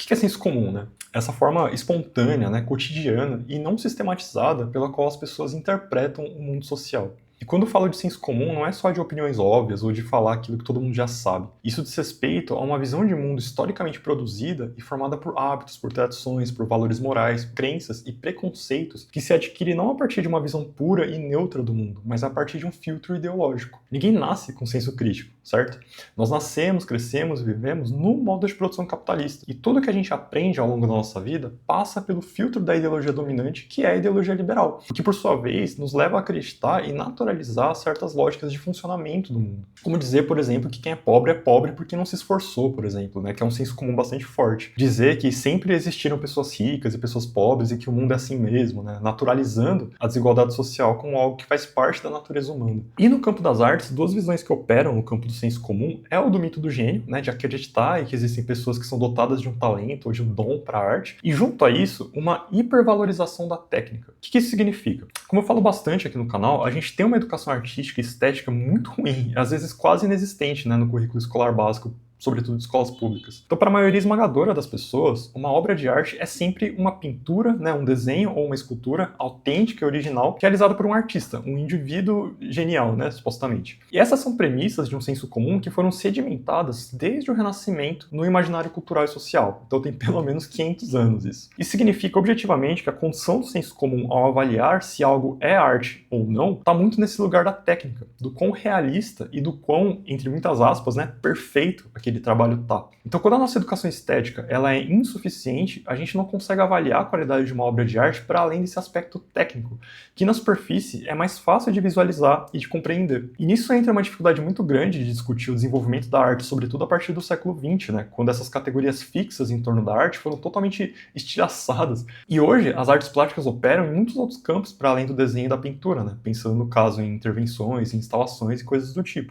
O que é senso comum, né? Essa forma espontânea, né, cotidiana e não sistematizada pela qual as pessoas interpretam o mundo social. E quando eu falo de senso comum, não é só de opiniões óbvias ou de falar aquilo que todo mundo já sabe. Isso diz respeito a uma visão de mundo historicamente produzida e formada por hábitos, por tradições, por valores morais, crenças e preconceitos que se adquire não a partir de uma visão pura e neutra do mundo, mas a partir de um filtro ideológico. Ninguém nasce com senso crítico, certo? Nós nascemos, crescemos e vivemos no modo de produção capitalista. E tudo que a gente aprende ao longo da nossa vida passa pelo filtro da ideologia dominante, que é a ideologia liberal, o que por sua vez nos leva a acreditar e naturalizar certas lógicas de funcionamento do mundo. Como dizer, por exemplo, que quem é pobre porque não se esforçou, por exemplo, né? Que é um senso comum bastante forte. Dizer que sempre existiram pessoas ricas e pessoas pobres e que o mundo é assim mesmo, né? Naturalizando a desigualdade social como algo que faz parte da natureza humana. E no campo das artes, duas visões que operam no campo do senso comum é o do mito do gênio, né? De acreditar que existem pessoas que são dotadas de um talento ou de um dom para a arte. E junto a isso, uma hipervalorização da técnica. O que isso significa? Como eu falo bastante aqui no canal, a gente tem uma educação artística e estética muito ruim, às vezes quase inexistente, né, no currículo escolar básico, sobretudo de escolas públicas. Então, para a maioria esmagadora das pessoas, uma obra de arte é sempre uma pintura, né, um desenho ou uma escultura autêntica e original, realizada por um artista, um indivíduo genial, né, supostamente. E essas são premissas de um senso comum que foram sedimentadas desde o Renascimento no imaginário cultural e social. Então tem pelo menos 500 anos isso. Isso significa objetivamente que a condição do senso comum ao avaliar se algo é arte ou não, está muito nesse lugar da técnica, do quão realista e do quão, entre muitas aspas, né, perfeito aquele trabalho tá. Então, quando a nossa educação estética ela é insuficiente, a gente não consegue avaliar a qualidade de uma obra de arte para além desse aspecto técnico, que na superfície é mais fácil de visualizar e de compreender. E nisso entra uma dificuldade muito grande de discutir o desenvolvimento da arte, sobretudo a partir do século XX, né, quando essas categorias fixas em torno da arte foram totalmente estilhaçadas. E hoje, as artes plásticas operam em muitos outros campos para além do desenho e da pintura, né, pensando no caso em intervenções, em instalações e coisas do tipo.